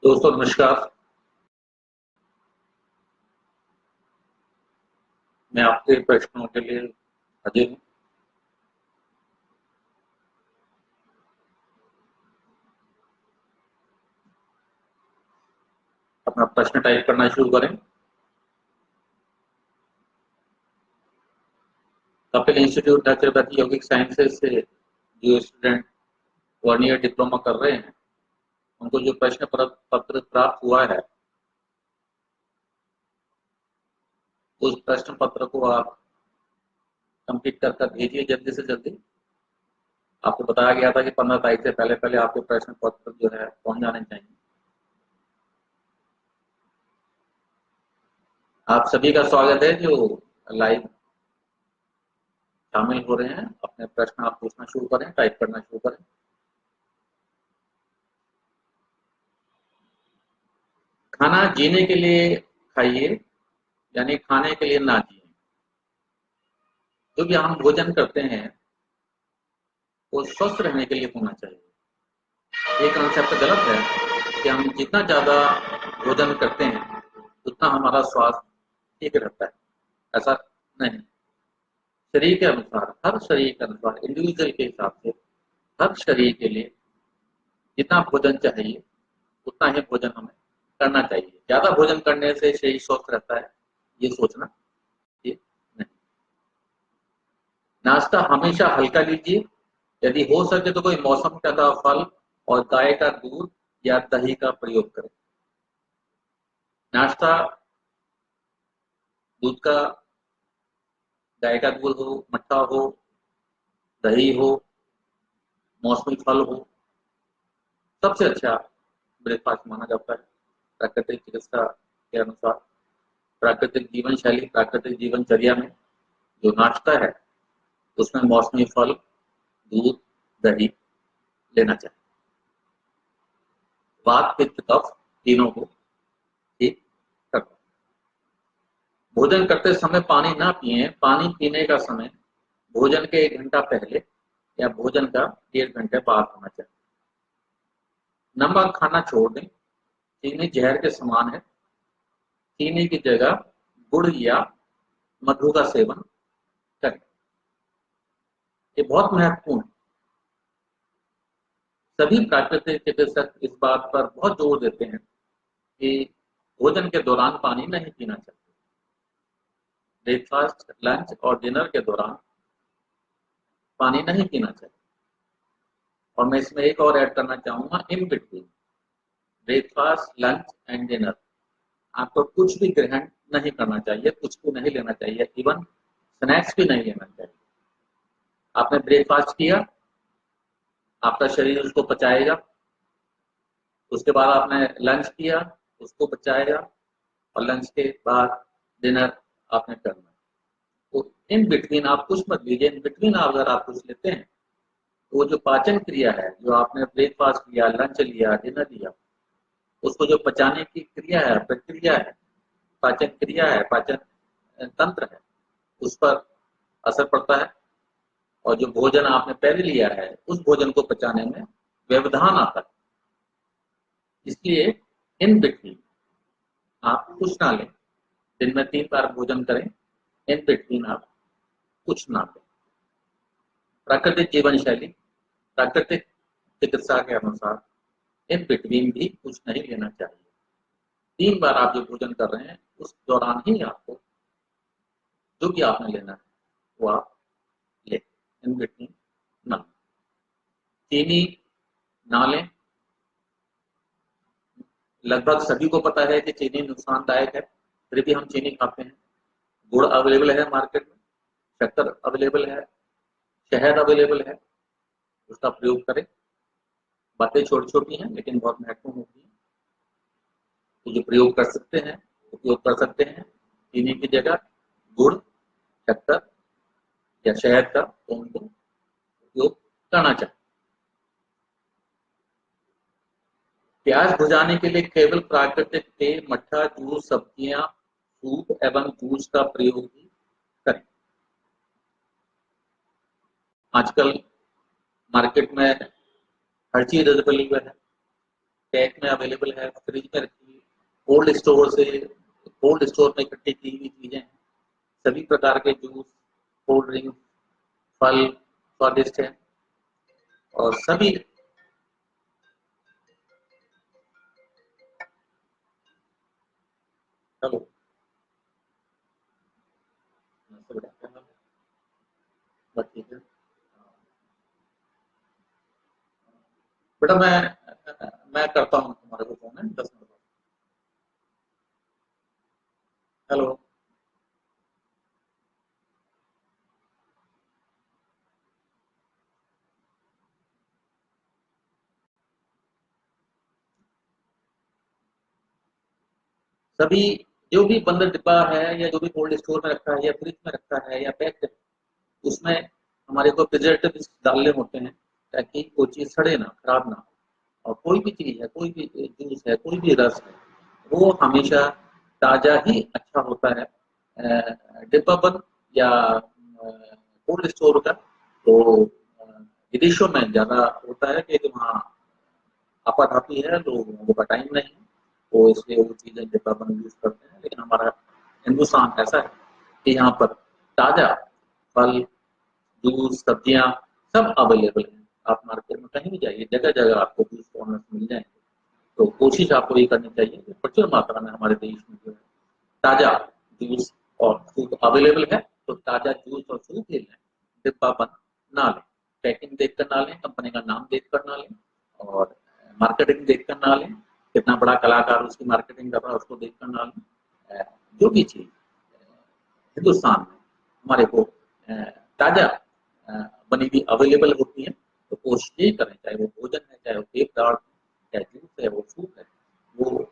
दोस्तों नमस्कार। मैं आपके प्रश्नों के लिए हाजिर हूँ। अपना प्रश्न टाइप करना शुरू करें। कपिल इंस्टीट्यूट नेचुरोपैथी यौगिक साइंसेज से जो स्टूडेंट 1 ईयर डिप्लोमा कर रहे हैं, उनको जो प्रश्न पत्र प्राप्त हुआ है, उस प्रश्न पत्र को आप कंप्लीट कर भेजिए जल्दी से जल्दी। आपको बताया गया था कि 15 तारीख से पहले पहले आपके प्रश्न पत्र जो है पहुंच जाने चाहिए। आप सभी का स्वागत है जो लाइव शामिल हो रहे हैं। अपने प्रश्न आप पूछना शुरू करें, टाइप करना शुरू करें। खाना जीने के लिए खाइए, यानी खाने के लिए ना जिए। जो भी हम भोजन करते हैं वो स्वस्थ रहने के लिए होना चाहिए। ये कंसेप्ट गलत है कि हम जितना ज़्यादा भोजन करते हैं उतना हमारा स्वास्थ्य ठीक रहता है। ऐसा नहीं। शरीर के अनुसार, हर शरीर के अनुसार, इंडिविजुअल के हिसाब से हर शरीर के लिए जितना भोजन चाहिए उतना ही भोजन हमें करना चाहिए। ज़्यादा भोजन करने से शरीर स्वस्थ रहता है, ये सोचना ये नहीं। नाश्ता हमेशा हल्का लीजिए। यदि हो सके तो कोई मौसम का फल और गाय का दूध या दही का प्रयोग करें। नाश्ता दूध का, गाय का दूध हो, मट्ठा हो, दही हो, मौसमी फल हो, सबसे अच्छा ब्रेकफास्ट माना जाता है। प्राकृतिक चिकित्सा के अनुसार, प्राकृतिक जीवन शैली, प्राकृतिक जीवनचर्या में जो नाश्ता है उसमें मौसमी फल, दूध, दही लेना चाहिए। वात, पित्त, कफ तीनों को ठीक करता है। भोजन करते समय पानी ना पिए। पानी पीने का समय भोजन के 1 घंटा पहले या भोजन का 1.5 घंटे बाद होना चाहिए। नमक खाना छोड़ दें। चीनी जहर के समान है। चीनी की जगह गुड़ या मधु का सेवन करें। ये बहुत महत्वपूर्ण है। सभी प्राकृतिक चिकित्सक इस बात पर बहुत जोर देते हैं कि भोजन के दौरान पानी नहीं पीना चाहिए। ब्रेकफास्ट, लंच और डिनर के दौरान पानी नहीं पीना चाहिए। और मैं इसमें एक और ऐड करना चाहूंगा, in between breakfast, lunch and dinner आपको कुछ भी ग्रहण नहीं करना चाहिए, कुछ भी नहीं लेना चाहिए, इवन स्नैक्स भी नहीं लेना चाहिए। आपने ब्रेकफास्ट किया, आपका शरीर उसको पचाएगा। उसके बाद आपने लंच किया, उसको पचाएगा। और लंच के बाद डिनर आपने करना। तो इन बिटवीन आप कुछ मत लीजिए। इन बिटवीन अगर आप कुछ लेते हैं तो वो जो पाचन क्रिया है, जो आपने ब्रेकफास्ट लिया, लंच लिया, डिनर लिया, उसको जो पचाने की क्रिया है, प्रक्रिया है, पाचन क्रिया है, पाचन तंत्र है, उस पर असर पड़ता है। और जो भोजन आपने पहले लिया है उस भोजन को पचाने में व्यवधान आता है। इसलिए इन बिटवीन आप कुछ ना लें। दिन में 3 बार भोजन करें, इन बिटवीन आप कुछ ना लें। प्राकृतिक जीवन शैली, प्राकृतिक चिकित्सा के अनुसार इन बिटवीन भी कुछ नहीं लेना चाहिए। 3 बार आप जो भोजन कर रहे हैं उस दौरान ही आपको जो भी आपने लेना है वो आप लें, इन बिटवीन ना। चीनी ना लें। लगभग सभी को पता है कि चीनी नुकसानदायक है, फिर भी हम चीनी खाते हैं। गुड़ अवेलेबल है मार्केट में, शक्कर अवेलेबल है, शहद अवेलेबल है, उसका प्रयोग करें। बातें छोटी छोटी हैं लेकिन बहुत महत्वपूर्ण होती हैं। तो जो प्रयोग कर सकते हैं, उपयोग कर सकते हैं। चीनी की जगह गुड़, शक्कर या शहद का तो उनको उपयोग करना चाहिए। प्याज बुझाने के लिए केवल प्राकृतिक तेल, मट्ठा, जूस, सब्जियां, सूप एवं जूस का प्रयोग भी करें। आजकल मार्केट में हर चीज अवेलेबल है। पैक में अवेलेबल है, फ्रिज में रखी, कोल्ड स्टोर से, कोल्ड स्टोर में इकट्ठी की हुई चीजें हैं। सभी प्रकार के जूस, कोल्ड ड्रिंक, फल स्वादिष्ट है और सभी चलो बस ठीक है बेटा, मैं करता हूँ तुम्हारे को फोन है 10 मिनट बाद। हेलो। सभी जो भी बंद डिब्बा है या जो भी कोल्ड स्टोर में रखा है या फ्रिज में रखा है या पैक है, उसमें हमारे को प्रिजर्वेटिव डालने होते हैं ताकि कोई चीज सड़े ना, खराब ना हो। और कोई भी चीज है, कोई भी जूस है, कोई भी रस है, वो हमेशा ताजा ही अच्छा होता है। डिब्बा बंद या कोल्ड स्टोर का तो विदेशों में ज्यादा होता है कि वहाँ आपाधापी है, लोगों का टाइम नहीं है, तो इसलिए वो चीजें डिब्बा बंद यूज करते हैं। लेकिन हमारा हिंदुस्तान ऐसा है कि यहाँ पर ताजा फल, जूस, सब्जियां सब अवेलेबल हैं। आप मार्केट में कहीं भी जाइए, जगह जगह आपको जूस कॉर्नर मिल जाएंगे। तो कोशिश आपको ये करनी चाहिए कि प्रचुर मात्रा में हमारे देश में जो है ताजा जूस और सूप अवेलेबल है। तो ताजा जूस और सूप ले लें, डिब्बा बंद ना लें, पैकिंग देख कर ना लें, कंपनी का नाम देख कर ना लें और मार्केटिंग देख कर ना लें, कितना बड़ा कलाकार उसकी मार्केटिंग कर रहा है उसको देख कर ना लें। जो भी चीज हिंदुस्तान में हमारे को ताजा बनी हुई अवेलेबल होती है, तो कोशिश ये करें, चाहे वो भोजन है, चाहे वो पेट दाल है, चाहे जूस है, वो सूप है, वो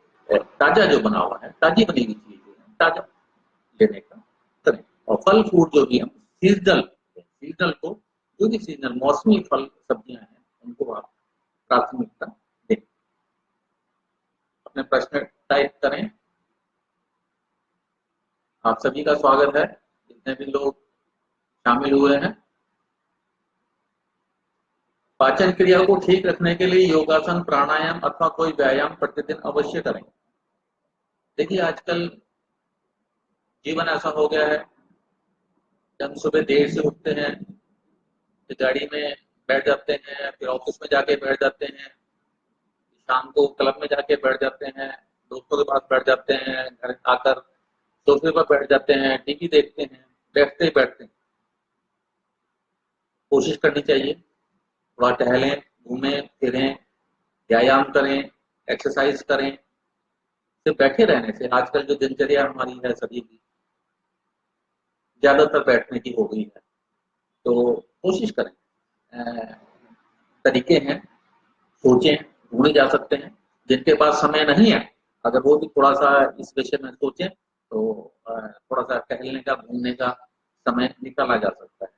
ताजा जो बना हुआ है, ताजी बनी हुई चीज जो है ताजा लेने का करें। और फल फ्रूट जो भी हम सीजनल, सीजनल को जो भी सीजनल मौसमी फल सब्जियां हैं उनको आप प्राथमिकता दें। अपने प्रश्न टाइप करें। आप सभी का स्वागत है, जितने भी लोग शामिल हुए हैं। पाचन क्रिया को ठीक रखने के लिए योगासन, प्राणायाम अथवा कोई व्यायाम प्रतिदिन अवश्य करें। देखिए आजकल जीवन ऐसा हो गया है कि हम सुबह देर से उठते हैं, फिर गाड़ी में बैठ जाते हैं, फिर ऑफिस में जाके बैठ जाते हैं, शाम को क्लब में जाके बैठ जाते हैं, दोस्तों के पास बैठ जाते हैं, घर आकर सोफे पर बैठ जाते हैं, टीवी देखते हैं, बैठते ही बैठते हैं। कोशिश करनी चाहिए थोड़ा टहलें, घूमें फिरें, व्यायाम करें, एक्सरसाइज करें। सिर्फ बैठे रहने से आजकल जो दिनचर्या हमारी है सभी की ज्यादातर बैठने की हो गई है। तो कोशिश करें, तरीके हैं, सोचें, ढूंढे जा सकते हैं। जिनके पास समय नहीं है, अगर वो भी थोड़ा सा इस विषय में सोचें तो थोड़ा सा टहलने का, घूमने का समय निकाला जा सकता है।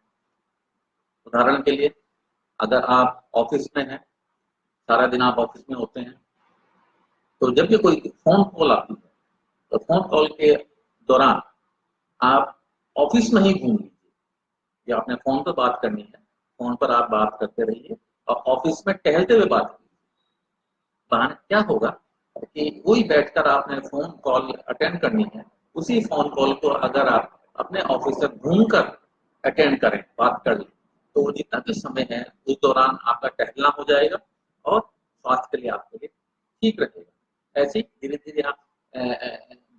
उदाहरण के लिए, अगर आप ऑफिस में हैं, सारा दिन आप ऑफिस में होते हैं, तो जब भी कोई फोन कॉल आती है तो फोन कॉल के दौरान आप ऑफिस में ही घूम लीजिए, या आपने फोन पर बात करनी है, फोन पर आप बात करते रहिए और ऑफिस में टहलते हुए बात कीजिए। बहाने क्या होगा कि वही बैठकर आपने फोन कॉल अटेंड करनी है, उसी फोन कॉल को अगर आप अपने ऑफिस से घूमकर अटेंड करें, बात कर लें, तो जितना भी समय है उस दौरान आपका टहलना हो जाएगा और स्वास्थ्य के लिए आपके लिए ठीक रहेगा। ऐसे ही धीरे धीरे आप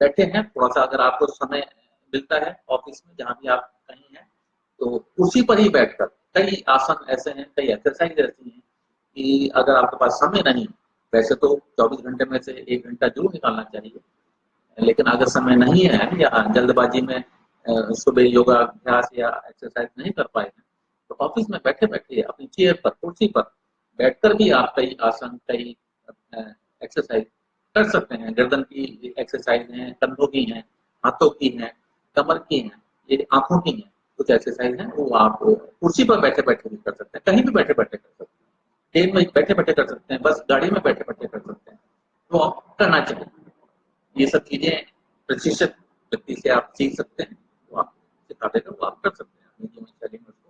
बैठे हैं, थोड़ा सा अगर आपको समय मिलता है ऑफिस में जहाँ भी आप कहीं हैं, तो उसी पर ही बैठकर कई आसन ऐसे हैं, कई एक्सरसाइज ऐसी हैं कि अगर आपके पास समय नहीं, वैसे तो 24 घंटे में से 1 घंटा जरूर निकालना चाहिए, लेकिन अगर समय नहीं है या जल्दबाजी में सुबह योगा अभ्यास या एक्सरसाइज नहीं कर पाए हैं, तो ऑफिस में बैठे बैठे अपनी चेयर पर, कुर्सी पर बैठकर भी आप कई आसन, कई एक्सरसाइज कर सकते हैं। गर्दन की एक्सरसाइज है, कंधों की है, हाथों की है, कमर की है, ये आंखों की है, कुछ एक्सरसाइज है वो आप कुर्सी पर बैठे बैठे भी कर सकते हैं, कहीं भी बैठे बैठे कर सकते हैं, ट्रेन में बैठे बैठे कर सकते हैं, बस गाड़ी में बैठे बैठे कर सकते हैं। तो आप करना चाहिए। ये सब चीजें प्रशिक्षित व्यक्ति से आप सीख सकते हैं, तो आप सिखा देगा, वो आप कर सकते हैं, अपनी जीवन शैली में उसको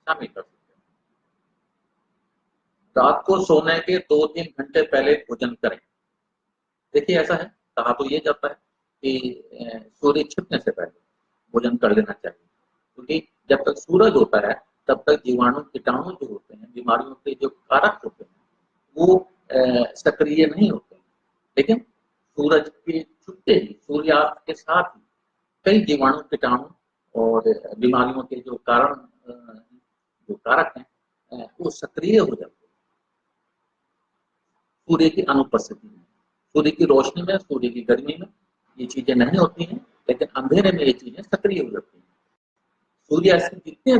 शामिल कर सकते हैं। रात को सोने के 2-3 घंटे पहले भोजन करें। देखिए ऐसा है, कहा तो ये जाता है कि सूर्य छिपने से पहले भोजन कर लेना चाहिए, क्योंकि जब तक सूरज होता है तब तक जीवाणु कीटाणु जो होते हैं, बीमारियों के जो कारक होते हैं, वो सक्रिय नहीं होते हैं। लेकिन सूरज के छुपते ही, सूर्यास्त के साथ ही कई जीवाणु कीटाणु और बीमारियों के जो कारण जो कारक हैं वो सक्रिय हो जाते हैं सूर्य की अनुपस्थिति में। सूर्य की रोशनी में, सूर्य की गर्मी में ये चीजें नहीं होती हैं, लेकिन अंधेरे में ये चीजें सक्रिय हो जाती हैं। सूर्यास्त में जितने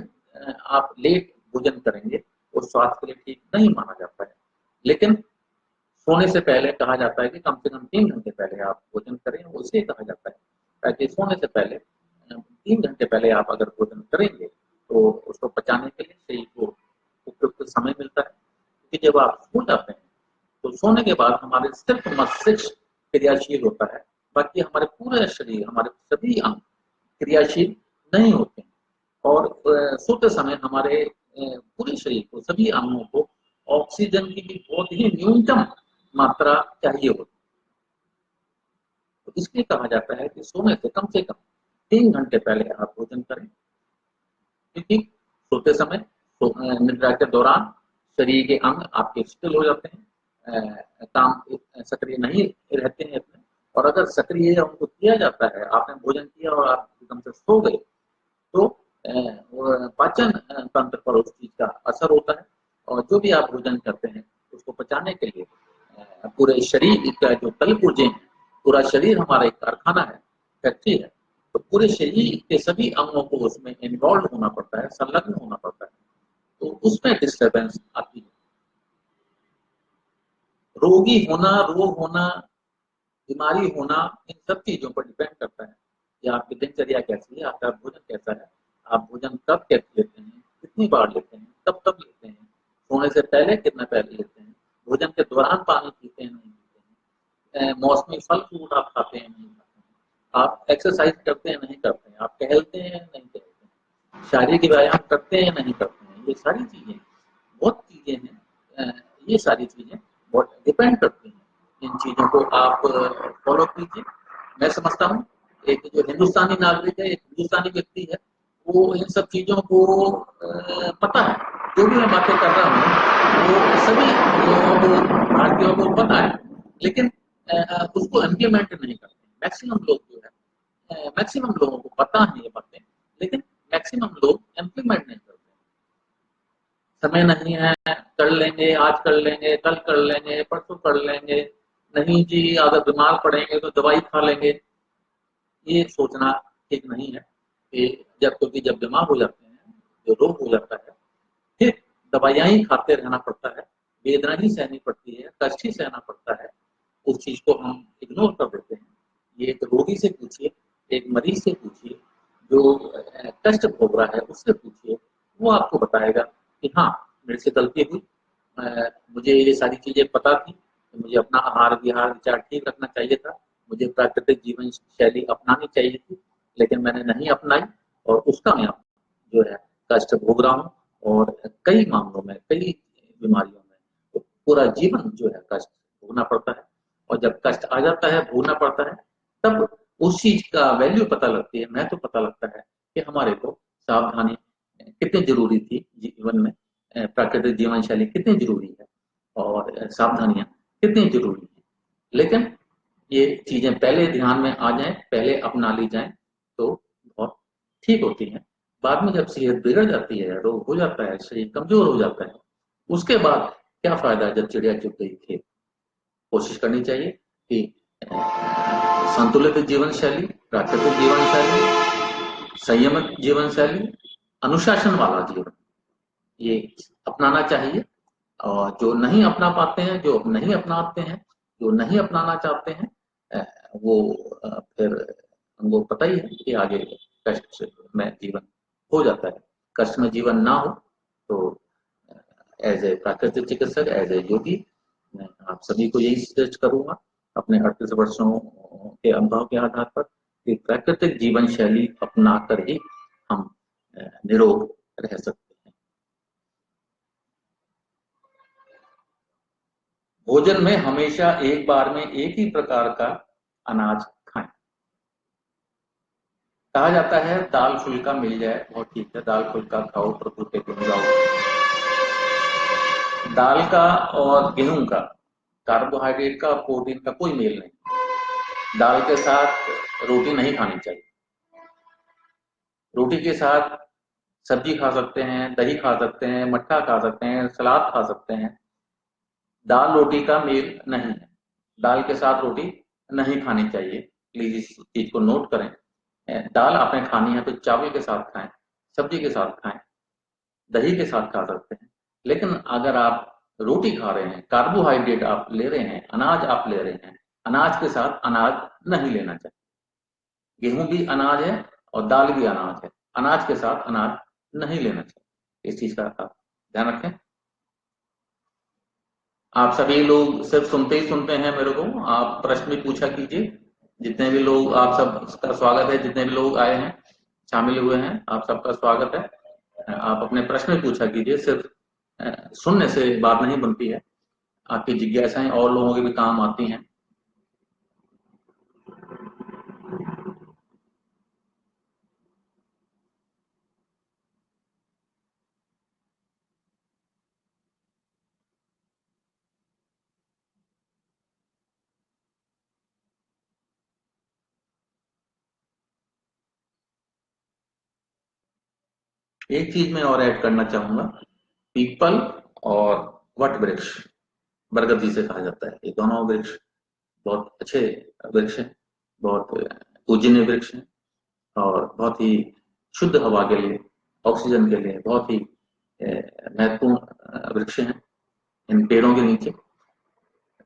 आप लेट भोजन करेंगे वो स्वास्थ्य के लिए ठीक नहीं माना जाता है। लेकिन सोने से पहले कहा जाता है कि कम से कम 3 घंटे पहले आप भोजन करें, उसे कहा जाता है, ताकि सोने से पहले 3 घंटे पहले आप अगर भोजन करेंगे तो उसको पचाने के लिए शरीर को उपयुक्त समय मिलता है। क्योंकि जब आप सो जाते हैं तो सोने के बाद हमारे सिर्फ मस्तिष्क क्रियाशील होता है, बाकी हमारे पूरे शरीर, हमारे सभी अंग क्रियाशील नहीं होते हैं। और सोते समय हमारे पूरे शरीर को, सभी अंगों को ऑक्सीजन की भी बहुत ही न्यूनतम मात्रा चाहिए होती है। तो इसलिए कहा जाता है कि सोने से कम 3 घंटे पहले आप भोजन करें, क्योंकि सोते समय निद्रा के दौरान शरीर के अंग आपके शिथिल हो जाते हैं, काम सक्रिय नहीं रहते हैं इतने। और अगर सक्रिय उनको किया जाता है, आपने भोजन किया और आप एकदम से सो गए, तो पाचन तंत्र पर उस चीज का असर होता है, और जो भी आप भोजन करते हैं उसको पचाने के लिए पूरे शरीर का जो तल पुर्जे हैं, पूरा शरीर हमारा एक कारखाना है, फैक्ट्री है। तो पूरे शरीर के सभी अंगों को उसमें इन्वॉल्व होना पड़ता है, संलग्न होना पड़ता है, तो उसमें डिस्टर्बेंस आती है। रोगी होना, रोग होना, बीमारी होना, इन सब चीजों पर डिपेंड करता है कि आपकी दिनचर्या कैसी है, आपका भोजन कैसा है, आप भोजन कब कैसे लेते हैं, कितनी बार लेते हैं, कब कब लेते हैं, सोने से पहले कितना पहले लेते हैं, भोजन के दौरान पानी पीते हैं नहीं पीते हैं, मौसमी फल फ्रूट आप खाते हैं नहीं खाते हैं, आप एक्सरसाइज करते हैं नहीं करते हैं, आप टहलते हैं नहीं टहलते हैं, शारीरिक व्यायाम करते हैं नहीं करते हैं, ये सारी चीजें, बहुत चीजें हैं, ये सारी चीजें बहुत डिपेंड करती हैं। इन चीजों को आप फॉलो कीजिए। मैं समझता हूँ एक जो हिंदुस्तानी नागरिक है, एक हिंदुस्तानी व्यक्ति है, वो इन सब चीजों को पता है। जो भी मैं बातें कर रहा हूँ वो सभी लोगों को, भारतीयों को पता है, लेकिन उसको इम्प्लीमेंट नहीं करते। मैक्सिमम लोग जो है, मैक्सिमम लोगों को पता है ये बातें, लेकिन मैक्सिमम लोग इम्प्लीमेंट नहीं करते। समय नहीं है, कर लेंगे, आज कर लेंगे, कल कर लेंगे, परसों कर लेंगे, नहीं जी अगर बीमार पड़ेंगे तो दवाई खा लेंगे। ये सोचना ठीक नहीं है कि क्योंकि जब बीमार हो जाते हैं, जो रोग हो जाता है, फिर दवाइयाँ ही खाते रहना पड़ता है, वेदना ही सहनी पड़ती है, कष्ट ही सहना पड़ता है, उस चीज को हम इग्नोर कर देते हैं। ये एक रोगी से पूछिए, एक मरीज से पूछिए, जो कष्ट भोग रहा है उससे पूछिए, वो आपको बताएगा कि हाँ मेरे से गलती हुई, मुझे ये सारी चीजें पता थी, मुझे अपना आहार विहार विचार ठीक रखना चाहिए था, मुझे प्राकृतिक जीवन शैली अपनानी चाहिए थी, लेकिन मैंने नहीं अपनाई, और उसका मैं जो है कष्ट भोग रहा हूँ। और कई मामलों में, कई बीमारियों में तो पूरा जीवन जो है कष्ट भोगना पड़ता है। और जब कष्ट आ जाता है, भोगना पड़ता है, तब उस चीज का वैल्यू पता लगती है, महत्व पता लगता है कि हमारे को सावधानी कितनी जरूरी थी जीवन में, प्राकृतिक जीवन शैली कितनी जरूरी है, और सावधानियां कितनी जरूरी है। लेकिन ये चीजें पहले ध्यान में आ जाएं, पहले अपना ली जाएं, तो बहुत ठीक होती हैं। बाद में जब सेहत बिगड़ जाती है, रोग हो जाता है, शरीर कमजोर हो जाता है, उसके बाद क्या फायदा जब चिड़िया चुग गई खेत। कोशिश करनी चाहिए कि संतुलित जीवन शैली, प्राकृतिक जीवन शैली, संयमित जीवन शैली, अनुशासन वाला जीवन, ये अपनाना चाहिए। और जो नहीं अपना पाते हैं, जो नहीं अपनाते हैं, जो नहीं अपनाना चाहते हैं, वो फिर हमको पता ही है कि आगे कष्ट में जीवन हो जाता है। कष्ट में जीवन ना हो तो एज ए प्राकृतिक चिकित्सक, एज ए योगी, मैं आप सभी को यही सजेस्ट करूंगा अपने 38 वर्षों के अनुभव के आधार पर कि प्राकृतिक जीवन शैली अपना कर ही हम निरोग रह सकते हैं। भोजन में हमेशा एक बार में एक ही प्रकार का अनाज खाएं। कहा जाता है दाल फुल्का मिल जाए बहुत ठीक है, दाल फुल्का खाओ, प्रभु के गुण गाओ। दाल का और गेहूं का, कार्बोहाइड्रेट का, प्रोटीन का कोई मेल नहीं। दाल के साथ रोटी नहीं खानी चाहिए। रोटी के साथ सब्जी खा सकते हैं, दही खा सकते हैं, मट्ठा खा सकते हैं, सलाद खा सकते हैं। दाल रोटी का मेल नहीं है। दाल के साथ रोटी नहीं खानी चाहिए। प्लीज इस चीज को नोट करें। दाल आपने खानी है तो चावल के साथ खाएं, सब्जी के साथ खाएं, दही के साथ खा सकते हैं। लेकिन अगर आप रोटी खा रहे हैं, कार्बोहाइड्रेट आप ले रहे हैं, अनाज आप ले रहे हैं, अनाज के साथ अनाज नहीं लेना चाहिए। गेहूं भी अनाज है और दाल भी अनाज है, अनाज के साथ अनाज नहीं लेना चाहिए। इस चीज का आप ध्यान रखें। आप सभी लोग सिर्फ सुनते ही सुनते हैं मेरे को, आप प्रश्न भी पूछा कीजिए। जितने भी लोग, आप सबका स्वागत है, जितने भी लोग आए हैं, शामिल हुए हैं, आप सबका स्वागत है। आप अपने प्रश्न भी पूछा कीजिए। सिर्फ सुनने से बात नहीं बनती है, आपकी जिज्ञासाएं और लोगों के भी काम आती हैं। एक चीज मैं और ऐड करना चाहूंगा। पीपल और वट वृक्ष, बरगद जिसे कहा जाता है, ये दोनों वृक्ष बहुत अच्छे वृक्ष हैं, बहुत पूजनीय वृक्ष हैं और बहुत ही शुद्ध हवा के लिए, ऑक्सीजन के लिए बहुत ही महत्वपूर्ण वृक्ष हैं। इन पेड़ों के नीचे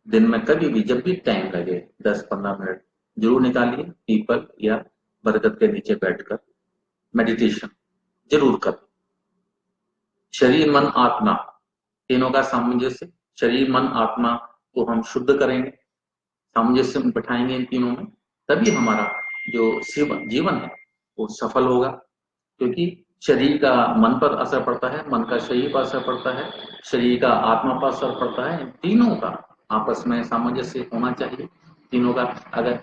दिन में कभी भी जब भी टाइम लगे 10-15 मिनट जरूर निकालिए, पीपल या बरगद के नीचे बैठकर मेडिटेशन जरूर कर। शरीर मन आत्मा तीनों का सामंजस्य, शरीर मन आत्मा को हम शुद्ध करेंगे, सामंजस्य में बैठाएंगे इन तीनों में, तभी हमारा जो जीवन है वो सफल होगा। क्योंकि शरीर का मन पर असर पड़ता है, मन का शरीर पर असर पड़ता है, शरीर का आत्मा पर असर पड़ता है। इन तीनों का आपस में सामंजस्य होना चाहिए। तीनों का अगर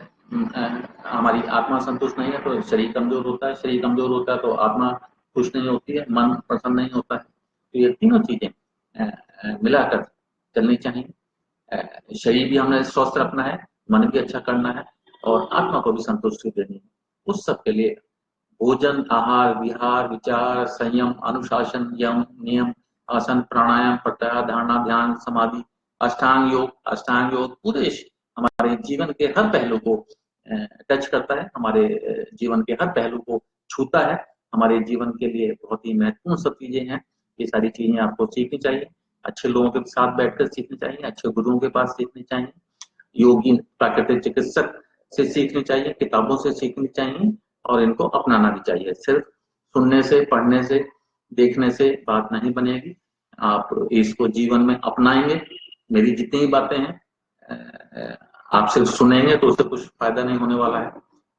हमारी आत्मा संतुष्ट नहीं है तो शरीर कमजोर होता है, शरीर कमजोर होता है तो आत्मा खुश नहीं होती है, मन प्रसन्न नहीं होता है। तो ये तीनों चीजें मिलाकर चलनी चाहिए। शरीर भी हमने स्वस्थ रखना है, मन भी अच्छा करना है और आत्मा को भी संतुष्टि देनी है। उस सब के लिए भोजन, आहार, विहार, विचार, संयम, अनुशासन, यम, नियम, आसन, प्राणायाम, प्रत्याहार, धारणा, ध्यान, समाधि, अष्टांग योग पूरे हमारे जीवन के हर पहलू को टच करता है, हमारे जीवन के हर पहलू को छूता है। हमारे जीवन के लिए बहुत ही महत्वपूर्ण सब चीजें हैं। ये सारी चीजें आपको सीखनी चाहिए, अच्छे लोगों के साथ बैठकर सीखनी चाहिए, अच्छे गुरुओं के पास सीखनी चाहिए, योगी प्राकृतिक चिकित्सक से सीखनी चाहिए, किताबों से सीखनी चाहिए और इनको अपनाना भी चाहिए। सिर्फ सुनने से, पढ़ने से, देखने से बात नहीं बनेगी। आप इसको जीवन में अपनाएंगे। मेरी जितनी भी बातें हैं आप सिर्फ सुनेंगे तो उससे कुछ फायदा नहीं होने वाला है।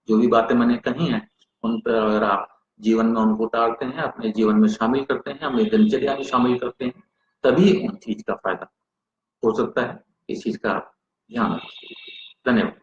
जो भी बातें मैंने कही हैं उन पर अगर आप जीवन में उनको उतारते हैं, अपने जीवन में शामिल करते हैं, अपनी दिनचर्या में शामिल करते हैं, तभी उन चीज का फायदा हो सकता है। इस चीज का ध्यान रखिए। धन्यवाद।